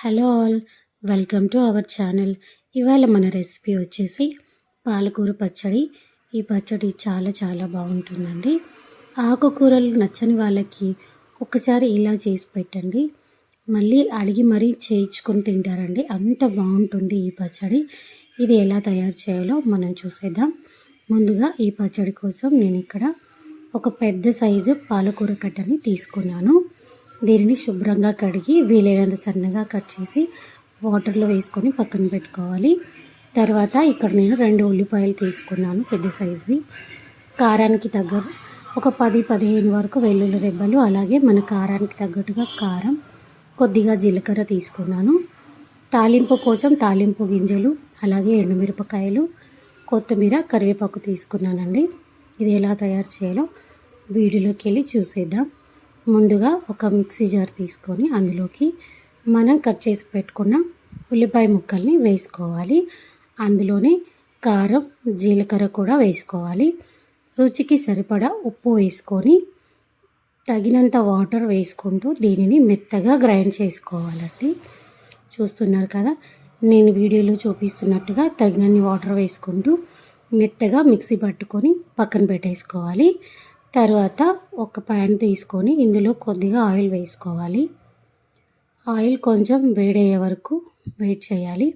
Hello all, welcome to our channel. ఇవాళ మన recipe వచ్చేసి పాలకూర పచ్చడి. ఈ పచ్చడి చాలా చాలా బాగుంటుందండి. ఆకుకూరలు నచ్చని వాళ్ళకి ఒకసారి ఇలా చేసి పెట్టండి, మళ్ళీ అడిగి మరీ చేయించుకొని తింటారండి. అంత బాగుంటుంది ఈ పచ్చడి. ఇది ఎలా తయారు చేయాలో మనం చూసేద్దాం. ముందుగా ఈ పచ్చడి కోసం నేను ఇక్కడ ఒక పెద్ద సైజు పాలకూర కట్టని తీసుకున్నాను. దీనిని శుభ్రంగా కడిగి వీలైనంత సన్నగా కట్ చేసి వాటర్లో వేసుకొని పక్కన పెట్టుకోవాలి. తర్వాత ఇక్కడ నేను 2 ఉల్లిపాయలు తీసుకున్నాను, పెద్ద సైజువి. కారానికి తగ్గ ఒక 10-15 వరకు వెల్లుల్లి రెబ్బలు, అలాగే మన కారానికి తగ్గట్టుగా కారం, కొద్దిగా జీలకర్ర తీసుకున్నాను. తాలింపు కోసం తాలింపు గింజలు, అలాగే ఎండుమిరపకాయలు, కొత్తిమీర, కరివేపాకు తీసుకున్నానండి. ఇది ఎలా తయారు చేయాలో వీడియోలోకి వెళ్ళి చూసేద్దాం. ముందుగా ఒక మిక్సీ జార్ తీసుకొని అందులోకి మనం కట్ చేసి పెట్టుకున్న ఉల్లిపాయ ముక్కల్ని వేసుకోవాలి. అందులోనే కారం, జీలకర్ర కూడా వేసుకోవాలి. రుచికి సరిపడా ఉప్పు వేసుకొని తగినంత వాటర్ వేసుకుంటూ దీనిని మెత్తగా గ్రైండ్ చేసుకోవాలండి. చూస్తున్నారు కదా, నేను వీడియోలో చూపిస్తున్నట్టుగా తగినన్ని వాటర్ వేసుకుంటూ మెత్తగా మిక్సీ పట్టుకొని పక్కన పెట్టేసుకోవాలి. తర్వాత ఒక ప్యాన్ తీసుకొని ఇందులో కొద్దిగా ఆయిల్ వేసుకోవాలి. ఆయిల్ కొంచెం వేడయ్యే వరకు వెయిట్ చేయాలి.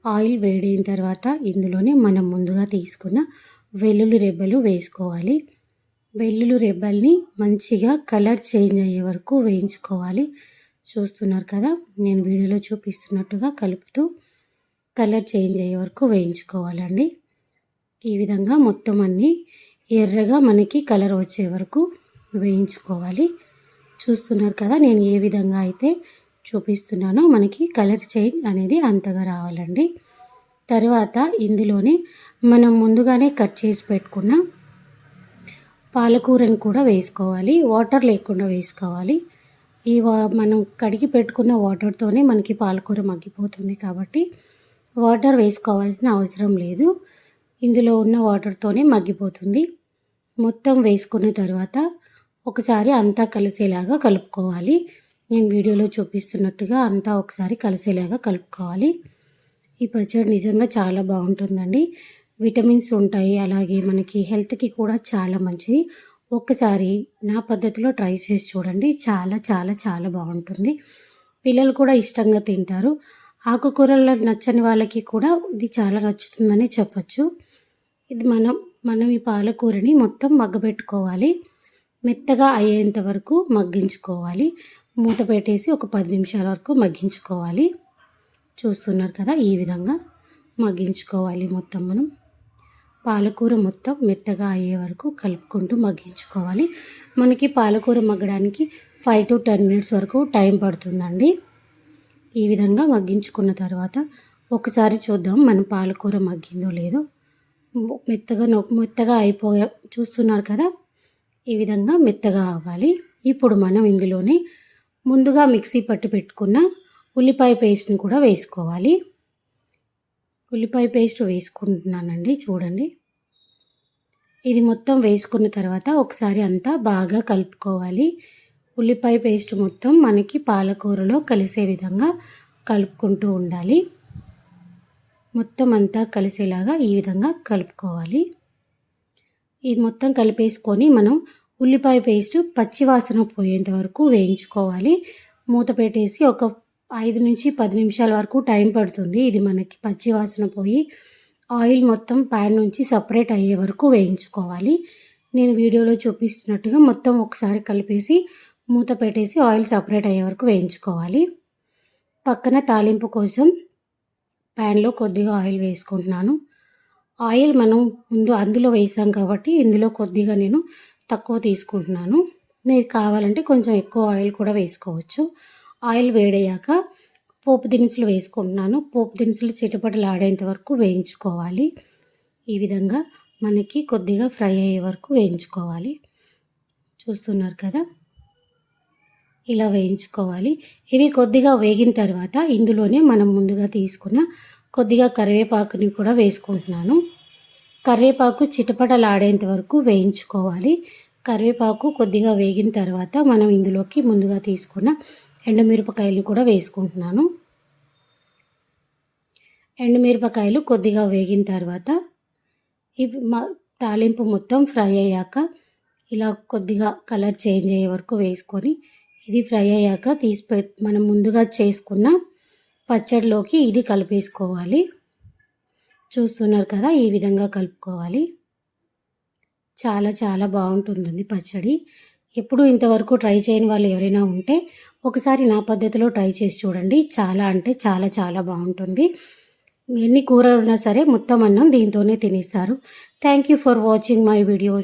ఆయిల్ వేడైన తర్వాత ఇందులోనే మనం ముందుగా తీసుకున్న వెల్లుల్లి రెబ్బలు వేసుకోవాలి. వెల్లుల్లి రెబ్బల్ని మంచిగా కలర్ చేంజ్ అయ్యే వరకు వేయించుకోవాలి. చూస్తున్నారు కదా, నేను వీడియోలో చూపిస్తున్నట్టుగా కలుపుతూ కలర్ చేంజ్ అయ్యే వరకు వేయించుకోవాలండి. ఈ విధంగా మొత్తం అన్నీ ఎర్రగా మనకి కలర్ వచ్చే వరకు వేయించుకోవాలి. చూస్తున్నారు కదా, నేను ఏ విధంగా అయితే చూపిస్తున్నానో మనకి కలర్ చేంజ్ అనేది అంతగా రావాలండి. తర్వాత ఇందులోనే మనం ముందుగానే కట్ చేసి పెట్టుకున్న పాలకూరను కూడా వేసుకోవాలి. వాటర్ లేకుండా వేసుకోవాలి. మనం కడిగి పెట్టుకున్న వాటర్తోనే మనకి పాలకూర మగ్గిపోతుంది కాబట్టి వాటర్ వేసుకోవాల్సిన అవసరం లేదు. ఇందులో ఉన్న వాటర్తోనే మగ్గిపోతుంది. మొత్తం వేసుకున్న తర్వాత ఒకసారి అంతా కలిసేలాగా కలుపుకోవాలి. నేను వీడియోలో చూపిస్తున్నట్టుగా అంతా ఒకసారి కలిసేలాగా కలుపుకోవాలి. ఈ పచ్చడి నిజంగా చాలా బాగుంటుందండి. విటమిన్స్ ఉంటాయి, అలాగే మనకి హెల్త్కి కూడా చాలా మంచిది. ఒక్కసారి నా పద్ధతిలో ట్రై చేసి చూడండి. చాలా చాలా చాలా బాగుంటుంది. పిల్లలు కూడా ఇష్టంగా తింటారు. ఆకుకూరలు నచ్చని వాళ్ళకి కూడా ఇది చాలా నచ్చుతుందని చెప్పచ్చు. ఇది మనం ఈ పాలకూరని మొత్తం మగ్గబెట్టుకోవాలి. మెత్తగా అయ్యేంత వరకు మగ్గించుకోవాలి. మూత పెట్టేసి ఒక 10 నిమిషాల వరకు మగ్గించుకోవాలి. చూస్తున్నారు కదా, ఈ విధంగా మగ్గించుకోవాలి. మొత్తం మనం పాలకూర మొత్తం మెత్తగా అయ్యే వరకు కలుపుకుంటూ మగ్గించుకోవాలి. మనకి పాలకూర మగ్గడానికి 5 to 10 మినిట్స్ వరకు టైం పడుతుందండి. ఈ విధంగా మగ్గించుకున్న తర్వాత ఒకసారి చూద్దాం మన పాలకూర మగ్గిందో లేదో. మెత్తగా చూస్తున్నారు కదా, ఈ విధంగా మెత్తగా అవ్వాలి. ఇప్పుడు మనం ఇందులోనే ముందుగా మిక్సీ పట్టి పెట్టుకున్న ఉల్లిపాయ పేస్ట్ని కూడా వేసుకోవాలి. ఉల్లిపాయ పేస్ట్ వేసుకుంటున్నానండి, చూడండి. ఇది మొత్తం వేసుకున్న తర్వాత ఒకసారి అంతా బాగా కలుపుకోవాలి. ఉల్లిపాయ పేస్ట్ మొత్తం మనకి పాలకూరలో కలిసే విధంగా కలుపుకుంటూ ఉండాలి. మొత్తం అంతా కలిసేలాగా ఈ విధంగా కలుపుకోవాలి. ఇది మొత్తం కలిపేసుకొని మనం ఉల్లిపాయ పేస్ట్ పచ్చివాసన పోయేంత వరకు వేయించుకోవాలి. మూత పెట్టేసి ఒక 5 నుంచి 10 నిమిషాల వరకు టైం పడుతుంది. ఇది మనకి పచ్చివాసన పోయి ఆయిల్ మొత్తం ప్యాన్ నుంచి సపరేట్ అయ్యే వరకు వేయించుకోవాలి. నేను వీడియోలో చూపిస్తున్నట్టుగా మొత్తం ఒకసారి కలిపేసి మూత పెట్టేసి ఆయిల్ సపరేట్ అయ్యే వరకు వేయించుకోవాలి. పక్కన తాలింపు కోసం ప్యాన్లో కొద్దిగా ఆయిల్ వేసుకుంటున్నాను. ఆయిల్ మనం ముందు అందులో వేసాం కాబట్టి ఇందులో కొద్దిగా నేను తక్కువ తీసుకుంటున్నాను. మీరు కావాలంటే కొంచెం ఎక్కువ ఆయిల్ కూడా వేసుకోవచ్చు. ఆయిల్ వేడయ్యాక పోపు దినుసులు వేసుకుంటున్నాను. పోపు దినుసులు చిటపటలాడేంత వరకు వేయించుకోవాలి. ఈ విధంగా మనకి కొద్దిగా ఫ్రై అయ్యే వరకు వేయించుకోవాలి. చూస్తున్నారు కదా, ఇలా వేయించుకోవాలి. ఇవి కొద్దిగా వేగిన తర్వాత ఇందులోనే మనం ముందుగా తీసుకున్న కొద్దిగా కరివేపాకుని కూడా వేసుకుంటున్నాను. కరివేపాకు చిటపటలాడేంత వరకు వేయించుకోవాలి. కరివేపాకు కొద్దిగా వేగిన తర్వాత మనం ఇందులోకి ముందుగా తీసుకున్న ఎండుమిరపకాయలు కూడా వేసుకుంటున్నాను. ఎండుమిరపకాయలు కొద్దిగా వేగిన తర్వాత ఇవి తాలింపు మొత్తం ఫ్రై అయ్యాక ఇలా కొద్దిగా కలర్ చేంజ్ అయ్యే వరకు వేసుకొని ఇది ఫ్రై అయ్యాక మనం ముందుగా చేసుకున్న పచ్చడిలోకి ఇది కలిపేసుకోవాలి. చూస్తున్నారు కదా, ఈ విధంగా కలుపుకోవాలి. చాలా చాలా బాగుంటుందండి పచ్చడి. ఎప్పుడు ఇంతవరకు ట్రై చేయని వాళ్ళు ఎవరైనా ఉంటే ఒకసారి నా పద్ధతిలో ట్రై చేసి చూడండి. చాలా అంటే చాలా చాలా బాగుంటుంది. ఎన్ని కూరలు ఉన్నా సరే మొత్తం అన్నం దీంతోనే తినేస్తారు. Thank you for watching my video.